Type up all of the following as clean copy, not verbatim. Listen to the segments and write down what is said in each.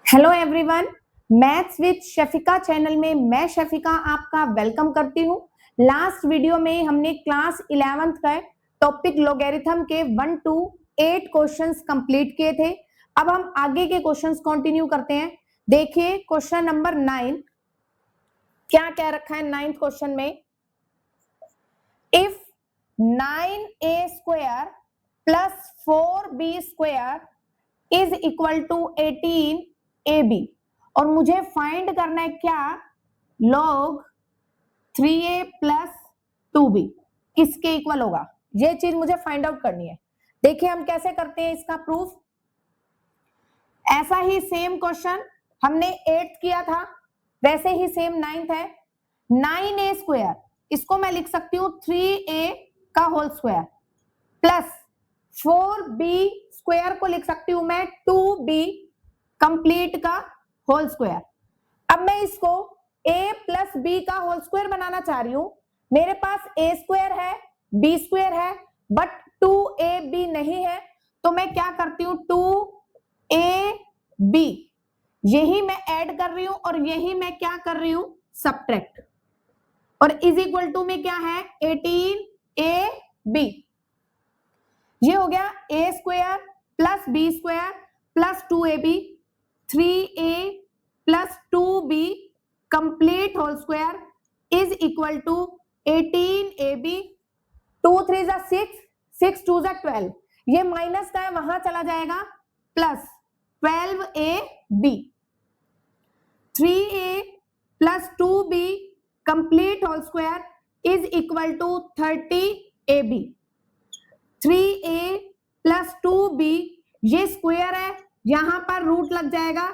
Hello everyone, maths with Shafika channel में मैं शफिका आपका वेलकम करती हूँ। लास्ट वीडियो में हमने क्लास 11th का टॉपिक लॉगरिथम के 1 to 8 क्वेश्चंस कंप्लीट किए थे। अब हम आगे के क्वेश्चंस कंटिन्यू करते हैं। देखिए क्वेश्चन नंबर 9 क्या कह रखा है। 9th क्वेश्चन में, if 9a square plus 4b square is equal to 18ab और मुझे फाइंड करना है क्या, log 3a प्लस 2b किसके इक्वल होगा, ये चीज मुझे फाइंड आउट करनी है। देखिए हम कैसे करते हैं इसका प्रूफ। ऐसा ही सेम क्वेश्चन हमने 8th किया था, वैसे ही सेम 9th है। 9a स्क्वायर इसको मैं लिख सकती हूँ 3a का whole square plus 4b square को लिख सकती हूं मैं 2b कंप्लीट का होल स्क्वायर। अब मैं इसको a प्लस b का होल स्क्वायर बनाना चाह रही हूं। मेरे पास a स्क्वायर है, b स्क्वायर है, बट 2ab नहीं है, तो मैं क्या करती हूं 2ab यही मैं ऐड कर रही हूं और यही मैं क्या कर रही हूं सबट्रैक्ट, और इज इक्वल टू में क्या है 18ab। ये हो गया a square plus b square plus 2ab 3a plus 2b complete whole square is equal to 18ab। 2 3 जा 6, 6 2 जा 12, ये माइनस का है वहां चला जाएगा, plus 12ab 3a plus 2b complete whole square is equal to 30ab। 3a plus 2b ये square है, यहां पर रूट लग जाएगा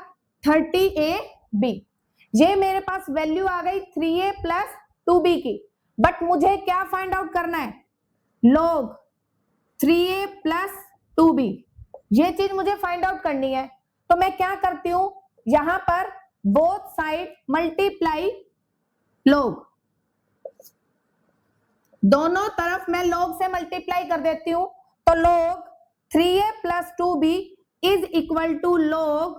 30ab। ये मेरे पास वैल्यू आ गई 3a प्लस 2b की, बट मुझे क्या फाइंड आउट करना है, log 3a प्लस 2b, ये चीज मुझे फाइंड आउट करनी है। तो मैं क्या करती हूं, यहां पर बोथ साइड मल्टीप्लाई log, दोनों तरफ मैं log से मल्टीप्लाई कर देती हूं, तो log 3a plus 2b is equal to log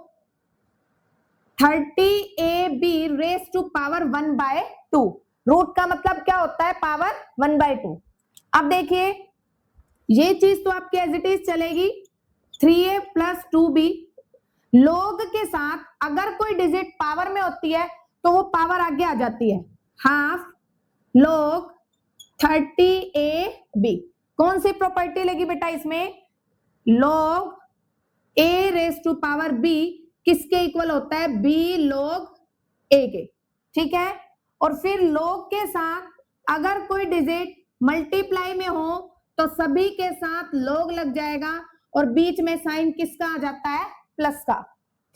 30ab raise to power 1/2। Root का मतलब क्या होता है, पावर 1/2। अब देखिए ये चीज तो आपकी एज इट इज चलेगी, 3a प्लस 2b log के साथ अगर कोई डिजिट पावर में होती है तो वो पावर आगे आ जाती है, हाफ log 30ab। कौन सी प्रॉपर्टी लगी बेटा इसमें, log a raise to power b किसके इक्वल होता है, b log a के, ठीक है। और फिर log के साथ अगर कोई डिजिट मल्टीप्लाई में हो तो सभी के साथ log लग जाएगा और बीच में साइन किसका आ जाता है, प्लस का,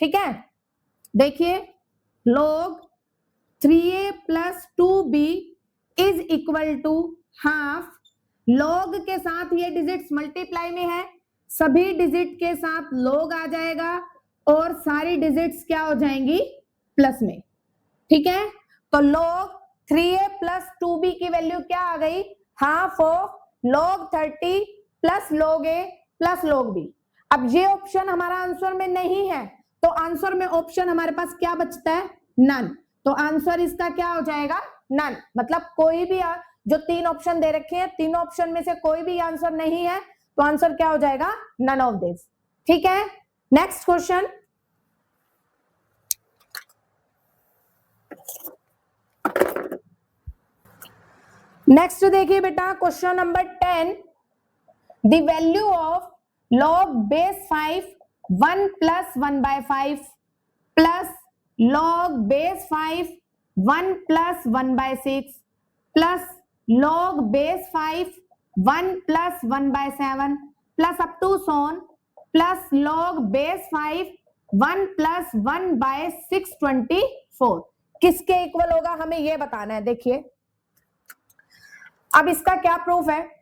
ठीक है। देखिए log 3a plus 2b is equal to half, log के साथ ये डिजिट्स मल्टीप्लाई में है, सभी डिजिट के साथ log आ जाएगा और सारी डिजिट्स क्या हो जाएंगी, प्लस में, ठीक है। तो log 3a प्लस 2b की वैल्यू क्या आ गई, half of log 30 plus log a plus log b। अब ये ऑप्शन हमारा आंसर में नहीं है, तो आंसर में ऑप्शन हमारे पास क्या बचता है, नन। तो आंसर इसका क्या हो जाएगा, नन। मतलब कोई भी जो 3 ऑप्शन दे रखे हैं, तीनों ऑप्शन में से कोई भी आंसर नहीं है, तो आंसर क्या हो जाएगा, नन ऑफ दिस, ठीक है। नेक्स्ट क्वेश्चन, नेक्स्ट देखिए बेटा question number 10, the value of log base 5 1 plus 1/5 plus log base 5 1 plus 1/6 plus log base 5 1 plus 1/7 plus up to so on plus log base 5 1 plus 1/624 किसके equal होगा, हमें यह बताना है। देखिए अब इसका क्या प्रूफ है,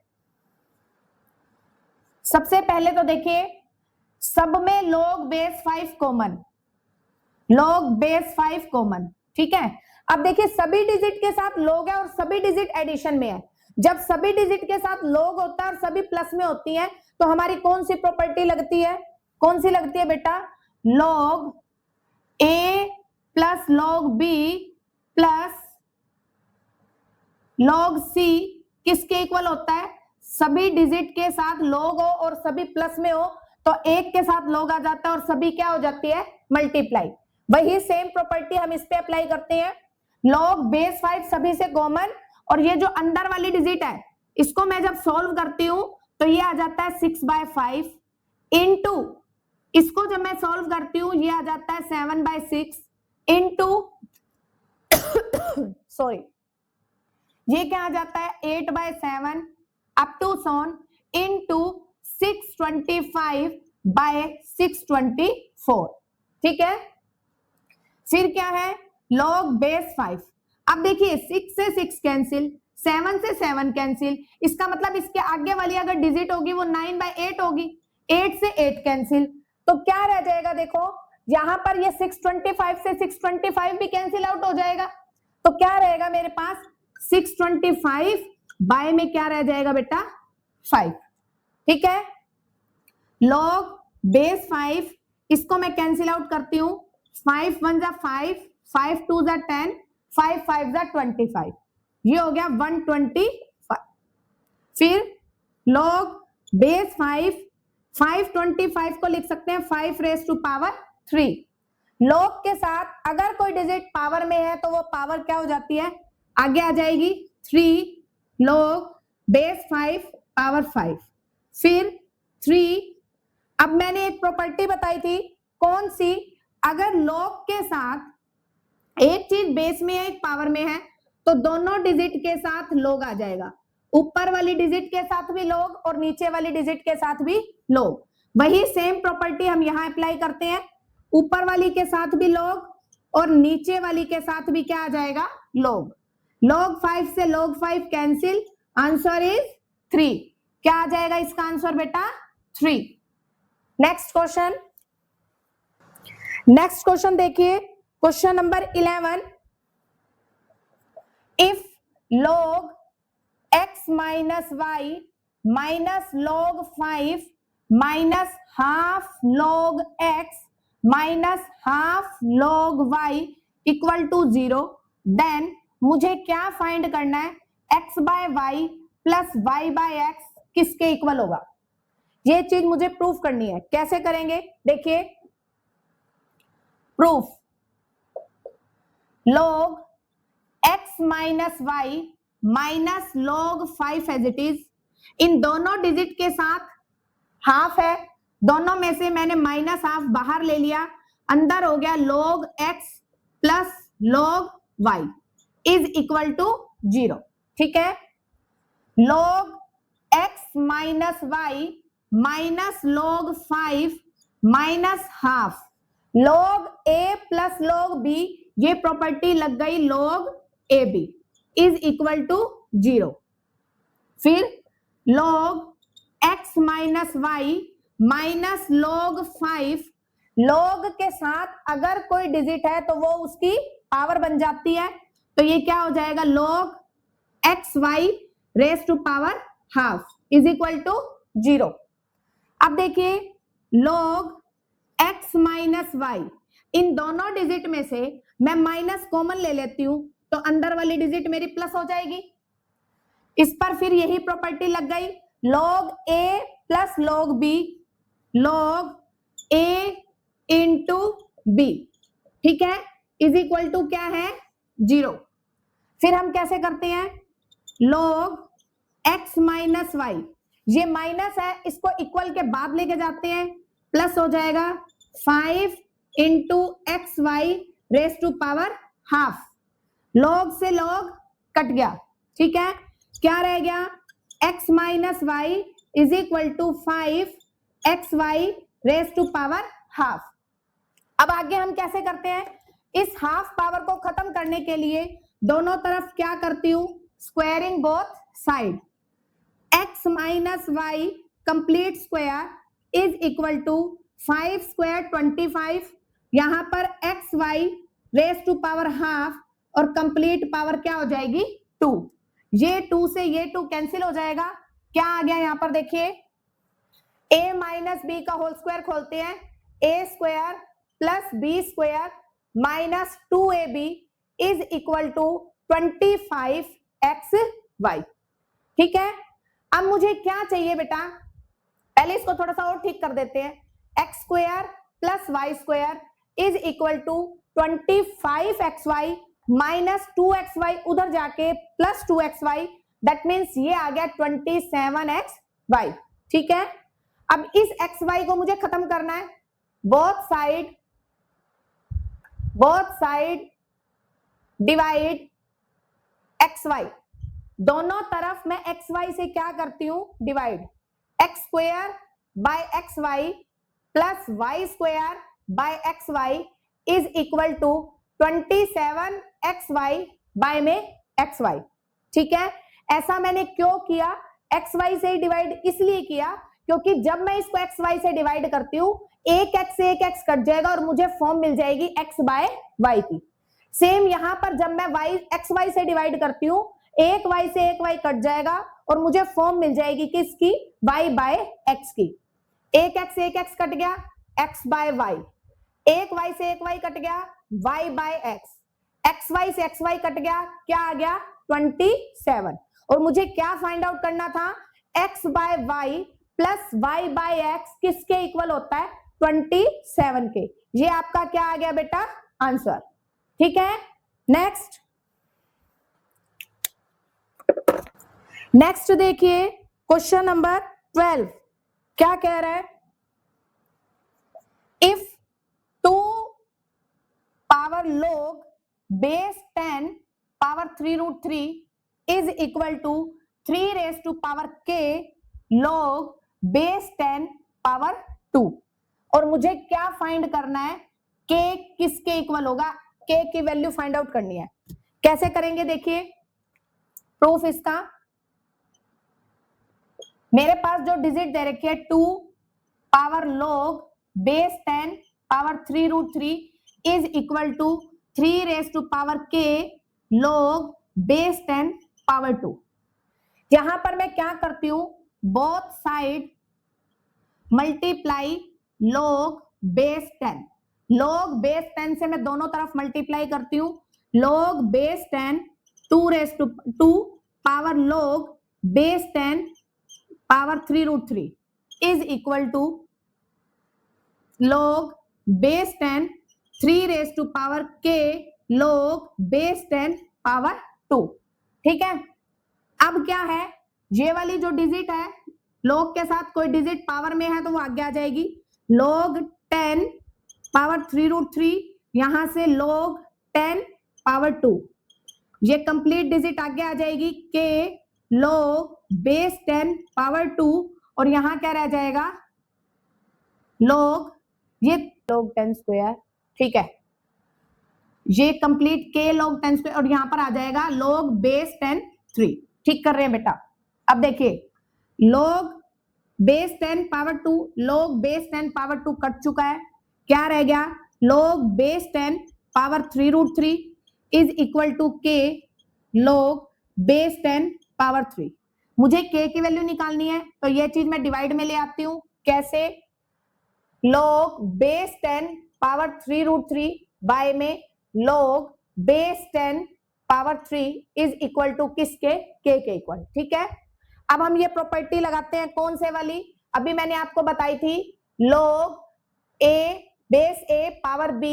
सबसे पहले तो देखिए सब में log base 5 common, log base 5 common, ठीक है। अब देखिए सभी डिजिट के साथ log है और सभी डिजिट एडिशन में है। जब सभी डिजिट के साथ log होता है और सभी प्लस में होती है, तो हमारी कौन सी प्रॉपर्टी लगती है, कौन सी लगती है बेटा, log A plus log B plus log C किसके इक्वल होता है? सभी डिजिट के साथ लॉग हो और सभी प्लस में हो तो एक के साथ लॉग आ जाता है और सभी क्या हो जाती है? मल्टीप्लाई। वही सेम प्रॉपर्टी हम इस पे अप्लाई करते हैं। लॉग बेस 5 सभी से कॉमन, और ये जो अंदर वाली डिजिट है इसको मैं जब सॉल्व करती हूं तो ये आ जाता है 6/5 इंटू, इसको जब मैं सॉल्व करती हूं ये आ जाता है 7/6 इंटू सॉरी ये क्या आ जाता है? 8/7 अप टू सोन इंटू 625/624। ठीक है, फिर क्या है? Log base 5। अब देखिए 6 से 6 कैंसिल, 7 से 7 कैंसिल, इसका मतलब इसके आगे वाली अगर डिजिट होगी वो 9/8 होगी, 8 से 8 कैंसिल, तो क्या रह जाएगा? देखो यहां पर ये 625 से 625 भी कैंसिल आउट हो जाएगा, तो क्या रहेगा मेरे पास? 625 बाय में क्या रह जाएगा बेटा? 5। ठीक है, लॉग बेस 5 इसको मैं कैंसिल आउट करती हूं, 5 1 जा 5, 5 2 जा 10, 5 5 जा 25, ये हो गया 125। फिर लॉग बेस 5, 525 को लिख सकते हैं 5 रेज टू पावर 3। लॉग के साथ अगर कोई डिजिट पावर में है तो वो पावर क्या हो जाती है? आगे आ जाएगी 3 लॉग बेस 5 पावर 5, फिर 3। अब मैंने एक प्रॉपर्टी बताई थी, कौन सी? अगर लॉग के साथ एक चीज बेस में है एक पावर में है तो दोनों डिजिट के साथ लॉग आ जाएगा, ऊपर वाली डिजिट के साथ भी लॉग और नीचे वाली डिजिट के साथ भी लॉग। वही सेम प्रॉपर्टी हम यहां अप्लाई करते हैं, ऊपर वाली के साथ भी लॉग और नीचे वाली के साथ भी क्या आ जाएगा? लॉग। लॉग 5 से लॉग 5 कैंसिल, आंसर इज 3। क्या आ जाएगा इसका आंसर बेटा? 3। नेक्स्ट क्वेश्चन देखिए, question number 11। If log x minus y minus log 5 minus half log x minus half log y equal to 0, then मुझे क्या फाइंड करना है? x by y plus y by x किसके equal होगा? ये चीज मुझे प्रूफ करनी है। कैसे करेंगे? देखिए proof, log x minus y minus log 5 as it is, इन दोनों डिजिट के साथ हाफ है, दोनों में से मैंने माइनस हाफ बाहर ले लिया, अंदर हो गया log x plus log y is equal to 0। ठीक है, log x minus y minus log 5 minus half log a plus log b, ये प्रॉपर्टी लग गई log ab is equal to 0। फिर log x minus y minus log 5, log के साथ अगर कोई डिजिट है तो वो उसकी पावर बन जाती है, तो ये क्या हो जाएगा? log x y raise to power half is equal to 0। अब देखिए log x माइनस वाई, इन दोनों डिजिट में से मैं माइनस कॉमन ले लेती हूं तो अंदर वाली डिजिट मेरी प्लस हो जाएगी। इस पर फिर यही प्रॉपर्टी लग गई, log a plus log b, log a into b, ठीक है, इज इक्वल टू क्या है? 0। फिर हम कैसे करते हैं? log x माइनस वाई, ये माइनस है, इसको इक्वल के बाद लेके जाते हैं, प्लस हो जाएगा 5 into x y raise to power half, log से log कट गया। ठीक है, क्या रह गया? x minus y is equal to 5 x y raise to power half. अब आगे हम कैसे करते हैं? इस हाफ पावर को खत्म करने के लिए दोनों तरफ क्या करती हूं? Squaring both side, x minus y complete square is equal to 5 square 25, यहां पर x y raise to power half और कंप्लीट पावर क्या हो जाएगी? 2। ये 2 से ये 2 कैंसिल हो जाएगा। क्या आ गया यहां पर? देखिए a माइनस बी का होल स्क्वायर खोलते हैं, a square plus b square minus 2ab is equal to 25xy। ठीक है, अब मुझे क्या चाहिए बेटा, पहले इसको थोड़ा सा और ठीक कर देते हैं। X square plus y square is equal to 25xy minus 2xy, उधर जाके प्लस 2xy, दैट मीन्स ये आ गया 27xy। ठीक है, अब इस xy को मुझे खत्म करना है, बोथ साइड डिवाइड xy, दोनों तरफ मैं xy से क्या करती हूं, divide. X square by x y plus y square by x y is equal to 27xy by में xy। ठीक है, ऐसा मैंने क्यों किया, xy से डिवाइड इसलिए किया क्योंकि जब मैं इसको xy से डिवाइड करती हूं एक x कट जाएगा और मुझे फॉर्म मिल जाएगी x बाय y की। सेम यहां पर जब मैं xy से डिवाइड करती हूं एक y से एक y कट जाएगा और मुझे फॉर्म मिल जाएगी किसकी, y बाय x की। एक x कट गया, x बाय y, एक y से एक y कट गया, y बाय x, xy से xy कट गया, क्या आ गया 27। और मुझे क्या फाइंड आउट करना था, x by y plus y by x किसके इक्वल होता है, 27 के। ये आपका क्या आ गया बेटा, आंसर। ठीक है, नेक्स्ट देखिए क्वेश्चन नंबर 12 क्या कह रहा है, if 2 power log base 10 power 3√3 is equal to 3 raise to power k log base 10 power 2, और मुझे क्या फाइंड करना है, k किसके इक्वल होगा, k की वैल्यू फाइंड आउट करनी है। कैसे करेंगे देखिए, प्रूफ इसका, मेरे पास जो डिजिट दे रखी है 2 power log base 10 power 3√3 is equal to 3 raise to power k log base 10 power 2। यहां पर मैं क्या करती हूं, both side multiply log base 10, log base 10 से मैं दोनों तरफ मल्टीप्लाई करती हूं, log base 10 2 raise to 2 power log base 10 power 3√3 is equal to log base 10 3 raise to power k log base 10 power 2। ठीक है, अब क्या है, ये वाली जो डिजिट है log के साथ कोई डिजिट पावर में है तो वो आगे आ जाएगी, log 10 पावर 3√3, यहां से log 10 पावर 2, ये कंप्लीट डिजिट आगे आ जाएगी k log base 10 पावर 2, और यहां क्या रह जाएगा log, ये log 10 स्क्वायर। ठीक है, ये कंप्लीट k log 10 स्क्वायर, और यहां पर आ जाएगा log base 10 3। ठीक कर रहे हैं बेटा, अब देखिए log base 10 power 2 log base 10 power 2 cut चुका है, क्या रह गया, log base 10 power 3√3 is equal to k log base 10 power 3। मुझे k की वैल्यू निकालनी है तो ये चीज मैं डिवाइड में ले आती हूं, कैसे, log base 10 पावर 3√3 बाय में log base 10 power 3 is equal to किसके, k के इक्वल। ठीक है, अब हम ये प्रॉपर्टी लगाते हैं, कौन से वाली, अभी मैंने आपको बताई थी, log a base a power b,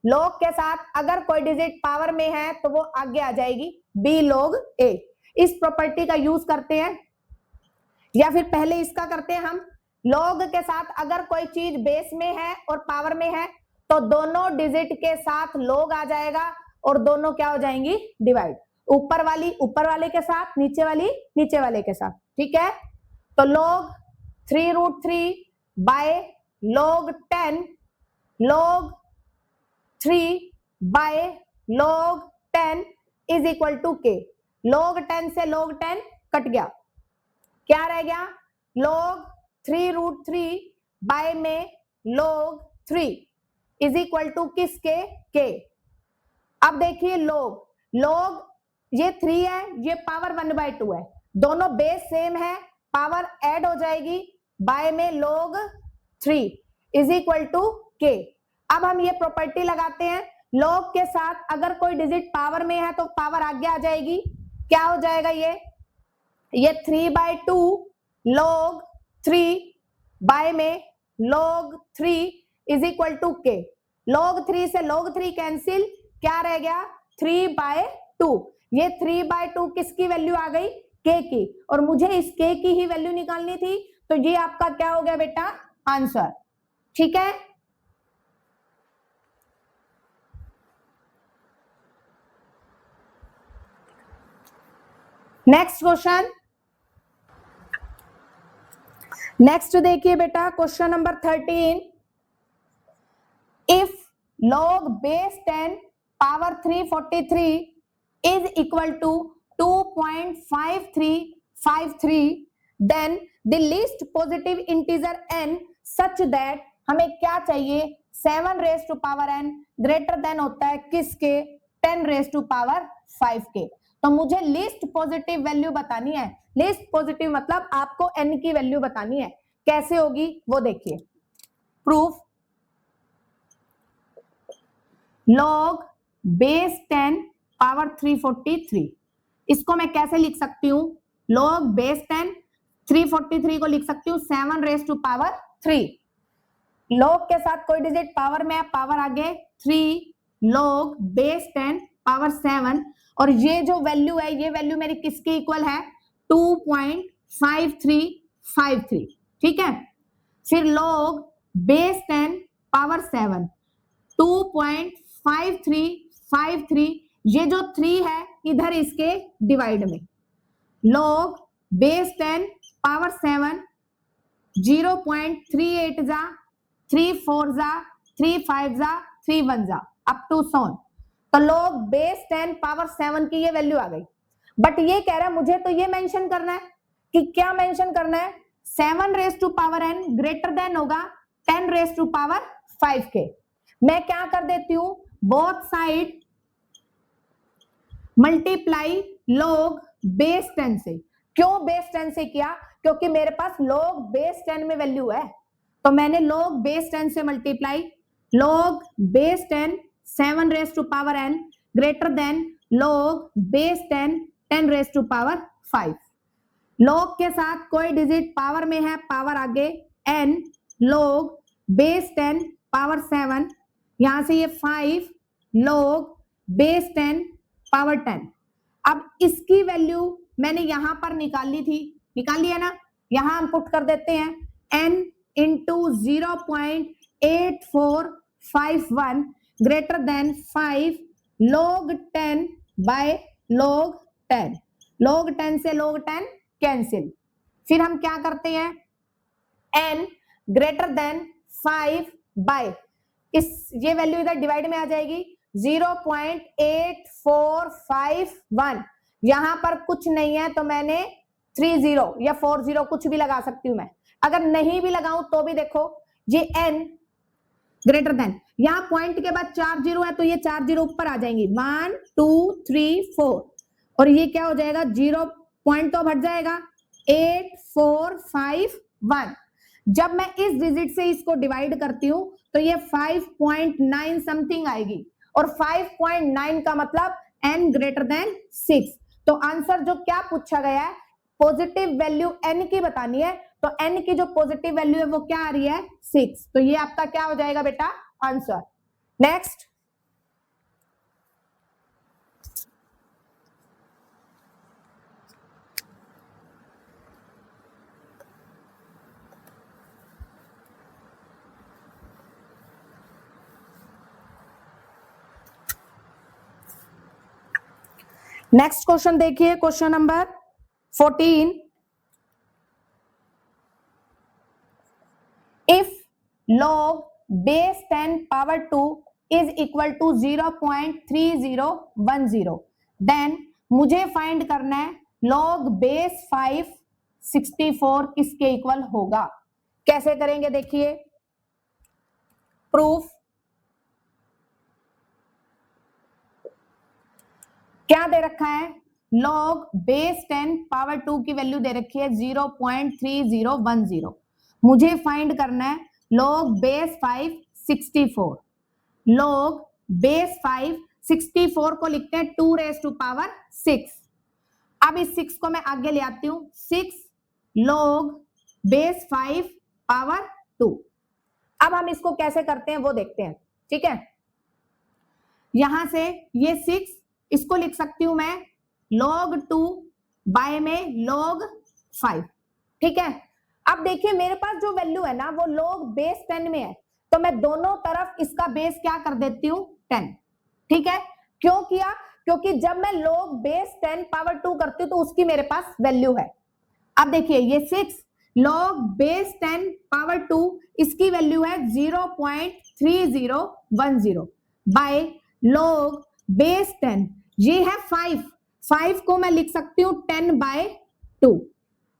log के साथ अगर कोई डिजिट पावर में है तो वो आगे आ जाएगी b log a। इस प्रॉपर्टी का यूज करते हैं, या फिर पहले इसका करते हैं हम, log के साथ अगर कोई चीज बेस में है और पावर में है तो दोनों डिजिट के साथ log आ जाएगा और दोनों क्या हो जाएंगी, डिवाइड, ऊपर वाली ऊपर वाले के साथ, नीचे वाली नीचे वाले के साथ। ठीक है, तो log 3√3 by log 10 log 3 by log 10 is equal to k, log 10 से log 10 कट गया, क्या रह गया, log 3√3 बाय में log 3 इज इक्वल टू किसके, k। अब देखिए log ये 3 है, ये पावर 1/2 है, दोनों बेस सेम है, पावर ऐड हो जाएगी, बाय में log 3 is equal to k। अब हम ये प्रॉपर्टी लगाते हैं, log के साथ अगर कोई डिजिट पावर में है तो पावर आगे आ जाएगी, क्या हो जाएगा ये 3/2 log 3 बाय में log 3 इज इक्वल टू के। log 3 से log 3 कैंसिल, क्या रह गया 3/2। ये 3/2 किसकी वैल्यू आ गई, k की, और मुझे इस k की ही वैल्यू निकालनी थी, तो ये आपका क्या हो गया बेटा, आंसर। ठीक है, नेक्स्ट क्वेश्चन। नेक्स्ट देखिए बेटा question number 13। If log base 10 power 343 is equal to 2.5353, then the least positive integer n such that, हमें क्या चाहिए, 7 raised to power n greater then होता है किसके, 10 raised to power 5 के। तो मुझे लीस्ट पॉजिटिव वैल्यू बतानी है। लीस्ट पॉजिटिव मतलब आपको n की वैल्यू बतानी है, कैसे होगी वो देखिए। प्रूफ, log बेस 10 पावर 343, इसको मैं कैसे लिख सकती हूं, log बेस 10 343 को लिख सकती हूँ 7 रेज टू पावर 3। log के साथ कोई डिजिट पावर में है, पावर आगे 3 log बेस 10 पावर 7, और ये जो वैल्यू है ये वैल्यू मेरी किसके इक्वल है, 2.5353। ठीक है, फिर log बेस 10 पावर 7 2.5353, ये जो 3 है इधर इसके डिवाइड में, log बेस 10 पावर 7 0.38 जा 3 4 जा 3 5 जा 3 1 जा अप टू सोन। तो log बेस 10 पावर 7 की ये वैल्यू आ गई। बट ये कह रहा है मुझे तो ये मेंशन करना है कि क्या मेंशन करना है, 7 raise to power n greater than होगा 10 रेज टू पावर 5 के। मैं क्या कर देती हूं, both side multiply log base 10 से। क्यों बेस 10 से किया, क्योंकि मेरे पास log बेस 10 में वैल्यू है, तो मैंने log बेस 10 से multiply, log base 10 7 raise to power n greater than log base 10 10 raise to power 5। log के साथ कोई डिजिट पावर में है, पावर आगे n, log बेस 10 पावर 7, यहां से ये 5 log बेस 10 पावर 10। अब इसकी वैल्यू मैंने यहां पर निकाली थी, निकाली है ना, यहां हम पुट कर देते हैं n into 0.8451 greater than 5 log 10 by log 10। log 10 से log 10 कैंसिल, फिर हम क्या करते हैं, n ग्रेटर देन 5 बाय, इस ये वैल्यू इधर डिवाइड में आ जाएगी 0.8451, यहां पर कुछ नहीं है तो मैंने 30 या 40 कुछ भी लगा सकती हूं मैं। अगर नहीं भी लगाऊं तो भी देखो ये n ग्रेटर देन, यहां पॉइंट के बाद 4 0 है तो ये 4 0 ऊपर आ जाएंगी 1 2 3 4, और ये क्या हो जाएगा 0 पॉइंट तो हट जाएगा 8451। जब मैं इस डिजिट से इसको डिवाइड करती हूं तो ये 5.9 समथिंग आएगी, और 5.9 का मतलब n ग्रेटर देन 6। तो आंसर जो क्या पूछा गया है, पॉजिटिव वैल्यू n की बतानी है, तो n की जो पॉजिटिव वैल्यू है वो क्या आ रही है 6, तो ये आपका क्या हो जाएगा बेटा आंसर। नेक्स्ट, नेक्स्ट क्वेश्चन देखिए, question number 14। If log base 10 power 2 is equal to 0.3010, then मुझे फाइंड करना है log बेस 5 64 किसके इक्वल होगा। कैसे करेंगे देखिए, प्रूफ, क्या दे रखा है, log बेस 10 पावर 2 की वैल्यू दे रखी है 0.3010, मुझे फाइंड करना है log बेस 5 64, log बेस 5, 64 को लिखते हैं 2 रेज टू पावर 6। अब इस 6 को मैं आगे ले आती हूं, 6 log बेस 5 पावर 2। अब हम इसको कैसे करते हैं वो देखते हैं, ठीक है। यहां से ये 6 इसको लिख सकती हूं मैं log 2 बाय में log 5, ठीक है। अब देखिए मेरे पास जो वैल्यू है ना वो log बेस 10 में है, तो मैं दोनों तरफ इसका बेस क्या कर देती हूं 10, ठीक है। क्यों किया? क्योंकि जब मैं log बेस 10 पावर 2 करती हूं तो उसकी मेरे पास वैल्यू है। अब देखिए ये 6 log बेस 10 पावर 2 इसकी वैल्यू है 0.3010 बाय log बेस 10, ये है 5 को मैं लिख सकती हूं 10 बाय 2,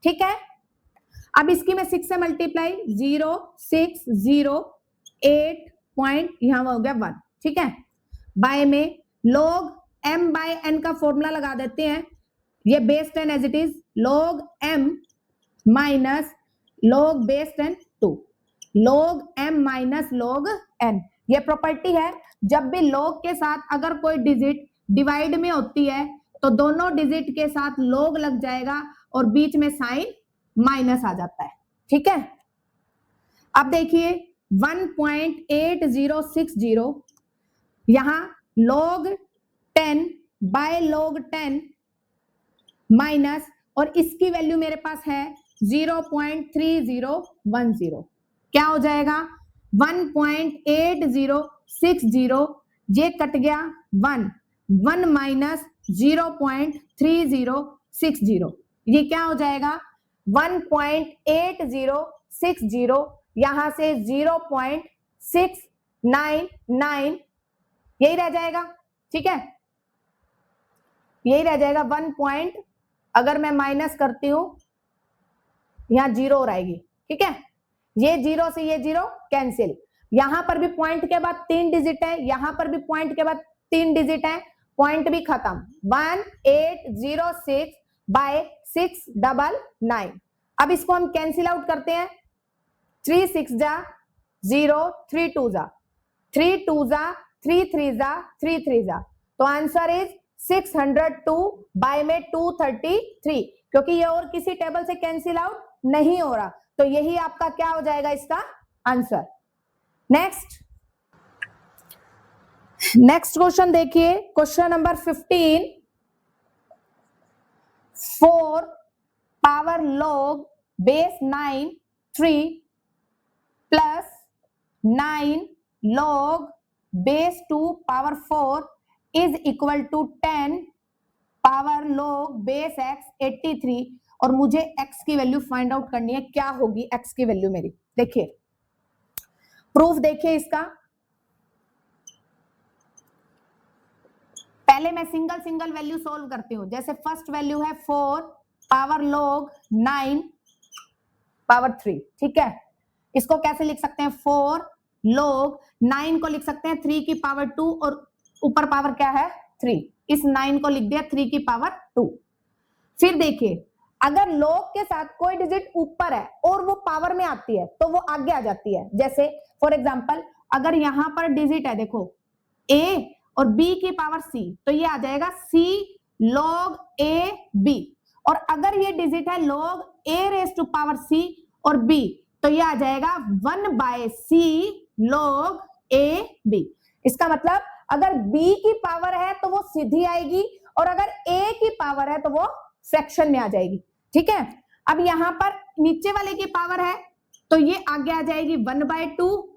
ठीक है। अब इसकी मैं 6 से मल्टीप्लाई 0608 पॉइंट यहां हो गया 1, ठीक है। बाय में log m बाय n का फॉर्मूला लगा देते हैं, ये base 10 as it is log m minus log base 10 2 log m minus log n। ये प्रॉपर्टी है, जब भी log के साथ अगर कोई डिजिट डिवाइड में होती है तो दोनों डिजिट के साथ log लग जाएगा और बीच में साइन माइनस आ जाता है, ठीक है। अब देखिए 1.8060 यहां log 10 बाय log 10 माइनस, और इसकी वैल्यू मेरे पास है 0.3010, क्या हो जाएगा 1.8060, ये कट गया 1 माइनस 0.3060, ये क्या हो जाएगा 1.8060, यहां से 0.699 यही रह जाएगा, ठीक है। यही रह जाएगा 1 अगर मैं माइनस करती हूं यहां 0 रहेगी, ठीक है। ये 0 से ये 0 कैंसिल, यहां पर भी पॉइंट के बाद 3 डिजिट है, यहां पर भी पॉइंट के बाद 3 डिजिट है, पॉइंट भी खत्म। 1806 बाय 699। अब इसको हम कैंसिल आउट करते हैं, 3 6 जा 0, 3 2 जा 3 2 जा 3 3 जा 3 3 जा, तो आंसर इज 602 बाय में 233, क्योंकि ये और किसी टेबल से कैंसिल आउट नहीं हो रहा, तो यही आपका क्या हो जाएगा इसका आंसर। नेक्स्ट क्वेश्चन देखिए, question number 15, 4 power log base 9 3 plus 9 log base 2 power 4 is equal to 10 power log base x 83, और मुझे x की वैल्यू फाइंड आउट करनी है, क्या होगी x की वैल्यू मेरी। देखिए प्रूफ देखिए इसका, पहले मैं सिंगल सिंगल वैल्यू सॉल्व करती हूं। जैसे फर्स्ट वैल्यू है 4 पावर log 9 पावर 3, ठीक है। इसको कैसे लिख सकते हैं, 4 log 9 को लिख सकते हैं 3 की पावर 2 और ऊपर पावर क्या है 3, इस 9 को लिख दिया 3 की पावर 2। फिर देखिए अगर log के साथ कोई डिजिट ऊपर है और वो पावर में आती है तो वो आगे आ जाती है। जैसे फॉर एग्जांपल अगर यहां पर डिजिट है देखो a और b की पावर c, तो ये आ जाएगा c log a b, और अगर ये डिजिट है log a raise to power c और b, तो ये आ जाएगा 1 by c log a b। इसका मतलब अगर b की पावर है तो वो सीधी आएगी, और अगर a की पावर है तो वो फ्रैक्शन में आ जाएगी, ठीक है। अब यहां पर नीचे वाले की पावर है तो ये आगे आ जाएगी 1/2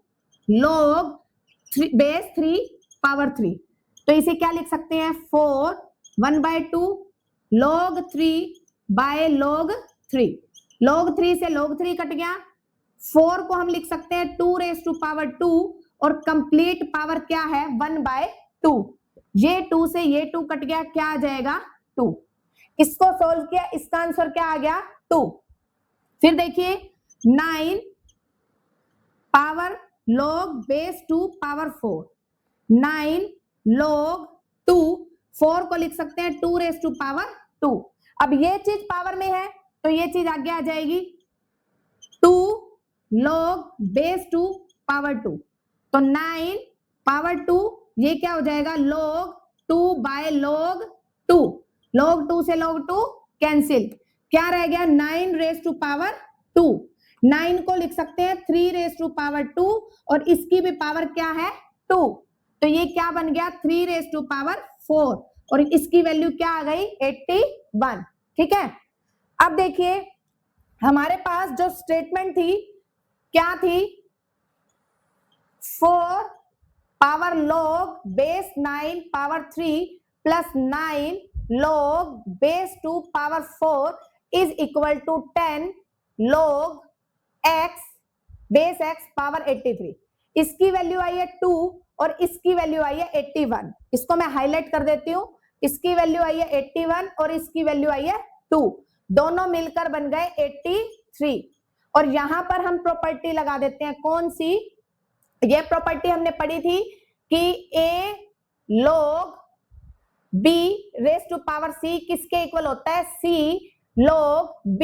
log बेस 3 पावर 3, तो इसे क्या लिख सकते हैं 4 1/2 log 3 बाय log 3, log 3 से log 3 कट गया, 4 को हम लिख सकते हैं 2 रेज टू पावर 2, और कंप्लीट पावर क्या है 1/2, ये 2 से ये 2 कट गया, क्या आ जाएगा 2। इसको सोल्व किया, इसका आंसर क्या आ गया 2। फिर देखिए 9 power log base 2 power 4, 9 log 2, 4 को लिख सकते हैं 2 रेज टू पावर 2। अब ये चीज पावर में है तो ये चीज आगे आ जाएगी 2 log बेस 2 पावर 2, तो 9 पावर 2 ये क्या हो जाएगा log 2 बाय log 2, log 2 से log 2 कैंसिल, क्या रह गया 9 रेज टू पावर 2, 9 को लिख सकते हैं 3 रेज टू पावर 2 और इसकी भी पावर क्या है 2, तो ये क्या बन गया 3 रेज टू पावर 4 और इसकी वैल्यू क्या आ गई 81। ठीक है, अब देखिए हमारे पास जो स्टेटमेंट थी क्या थी, 4 power log base 9 power 3 plus 9 log base 2 power 4 is equal to 10 log x base x power 83। इसकी वैल्यू आई है 2 और इसकी वैल्यू आई है 81। इसको मैं हाईलाइट कर देती हूं, इसकी वैल्यू आई है 81 और इसकी वैल्यू आई है 2, दोनों मिलकर बन गए 83। और यहां पर हम प्रॉपर्टी लगा देते हैं, कौन सी, ये प्रॉपर्टी हमने पढ़ी थी कि a log b raise to power c किसके इक्वल होता है, c log b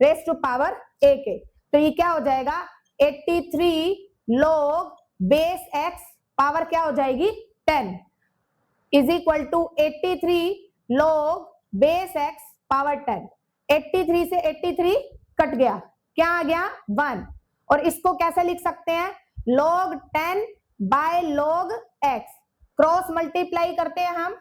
raise to power a के। तो ये क्या हो जाएगा 83 log बेस x पावर क्या हो जाएगी 10 is equal to 83 log base x power 10। 83 से 83 कट गया, क्या आ गया 1, और इसको कैसे लिख सकते हैं log 10 by log x, cross multiply करते हैं हम,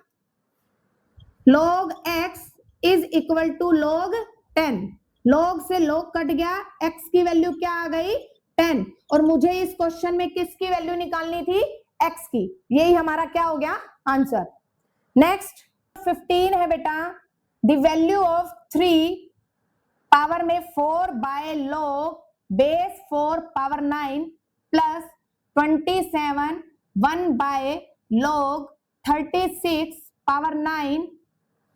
log x is equal to log 10, log से log कट गया, x की वैल्यू क्या आ गई 10 और मुझे इस क्वेश्चन में किसकी वैल्यू निकालनी थी x की, यही हमारा क्या हो गया आंसर। नेक्स्ट 15 है बेटा, द वैल्यू ऑफ 3 पावर में 4 by log base 4 power 9 plus 27 1 by log 36 power 9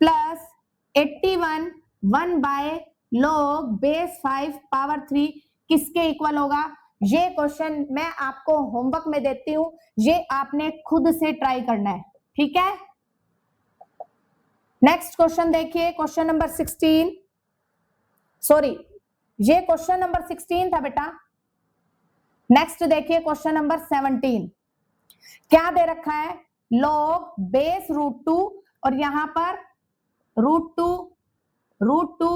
plus 81 1 by log base 5 power 3 किसके इक्वल होगा। ये क्वेश्चन मैं आपको होमवर्क में देती हूं, ये आपने खुद से ट्राई करना है, ठीक है। नेक्स्ट क्वेश्चन देखिए, क्वेश्चन नंबर 16, सॉरी ये क्वेश्चन नंबर 16 था बेटा। नेक्स्ट देखिए क्वेश्चन नंबर 17, क्या दे रखा है log बेस √2 और यहां पर √2 √2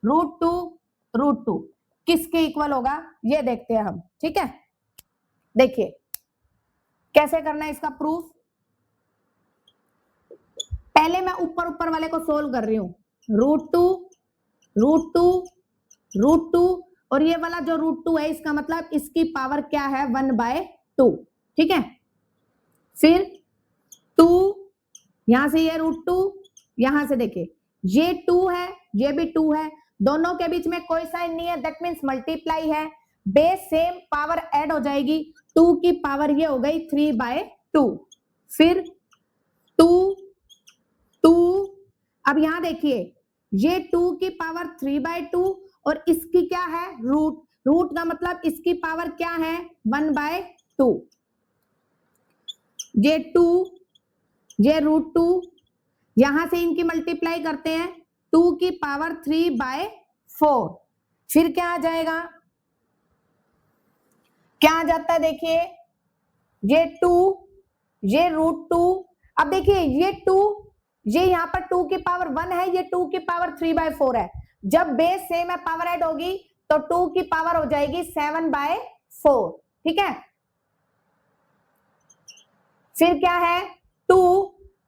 √2 √2 किसके इक्वल होगा, ये देखते हैं हम, ठीक है। देखिए कैसे करना है इसका प्रूफ, पहले मैं ऊपर ऊपर वाले को सोल्व कर रही हूं, √2 √2 √2 और ये वाला जो √2 है इसका मतलब इसकी पावर क्या है 1/2, ठीक है। फिर 2 यहां से ये √2, यहां से देखिए ये 2 है ये भी 2 है, दोनों के बीच में कोई साइन नहीं है, दैट मीन्स मल्टीप्लाई है, बेस सेम पावर ऐड हो जाएगी, 2 की पावर ये हो गई 3/2। फिर 2 2, अब यहां देखिए ये 2 की पावर 3/2 और इसकी क्या है रूट, रूट का मतलब इसकी पावर क्या है 1/2, ये 2 ये √2, यहां से इनकी मल्टीप्लाई करते हैं 2 की पावर 3/4, फिर क्या आ जाएगा, क्या आ जाता है देखिए ये 2 ये √2, अब देखिए ये 2 ये यहाँ पर 2 की पावर 1 है, ये 2 की पावर 3/4 है, जब बेस सेम है पावर ऐड होगी तो 2 की पावर हो जाएगी 7/4, ठीक है। फिर क्या है 2,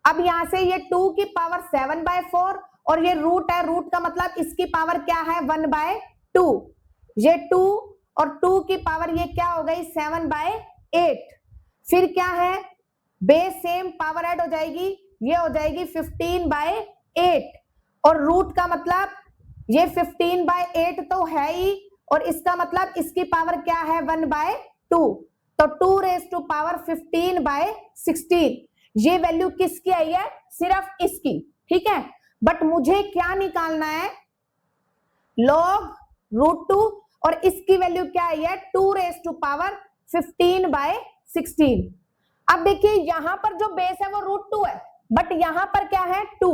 अब यहां से ये 2 की पावर 7/4 और ये रूट है, रूट का मतलब इसकी पावर क्या है 1/2, ये 2 और 2 की पावर ये क्या हो गई 7/8, फिर क्या है बेस सेम पावर ऐड हो जाएगी, ये हो जाएगी 15/8 और रूट का मतलब ये 15/8 तो है ही और इसका मतलब इसकी पावर क्या है 1/2, तो 2 रेज टू पावर 15/16, ये वैल्यू किसकी आई है सिर्फ इसकी, ठीक है। बट मुझे क्या निकालना है log √2 और इसकी वैल्यू क्या आई है 2 रेज टू पावर 15/16। अब देखिए यहां पर जो बेस है वो √2 है बट यहां पर क्या है 2,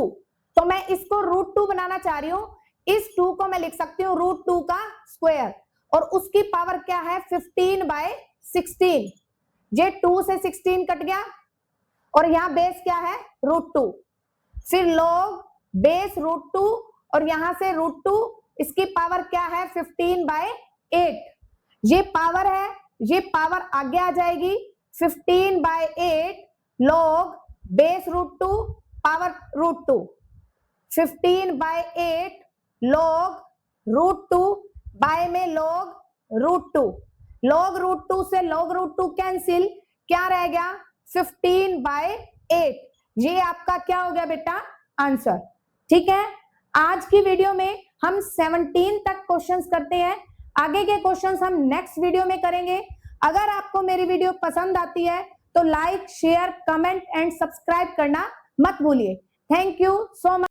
तो मैं इसको √2 बनाना चाह रही हूं, इस 2 को मैं लिख सकती हूँ √2 का स्क्वायर और उसकी पावर क्या है 15/16, ये 2 से 16 कट गया, और यहाँ बेस क्या है √2, फिर log बेस √2 और यहां से √2, इसकी पावर क्या है 15/8, ये पावर है, ये पावर आगे आ जाएगी 15/8 log base √2 power √2, 15/8 log √2 by में log √2, log √2 से log √2 कैंसिल, क्या रह गया 15/8, ये आपका क्या हो गया बेटा आंसर। ठीक है, आज की वीडियो में हम 17 तक क्वेश्चंस करते हैं, आगे के क्वेश्चंस हम नेक्स्ट वीडियो में करेंगे। अगर आपको मेरी वीडियो पसंद आती है तो like share comment and subscribe करना मत भूलिए। Thank you so much.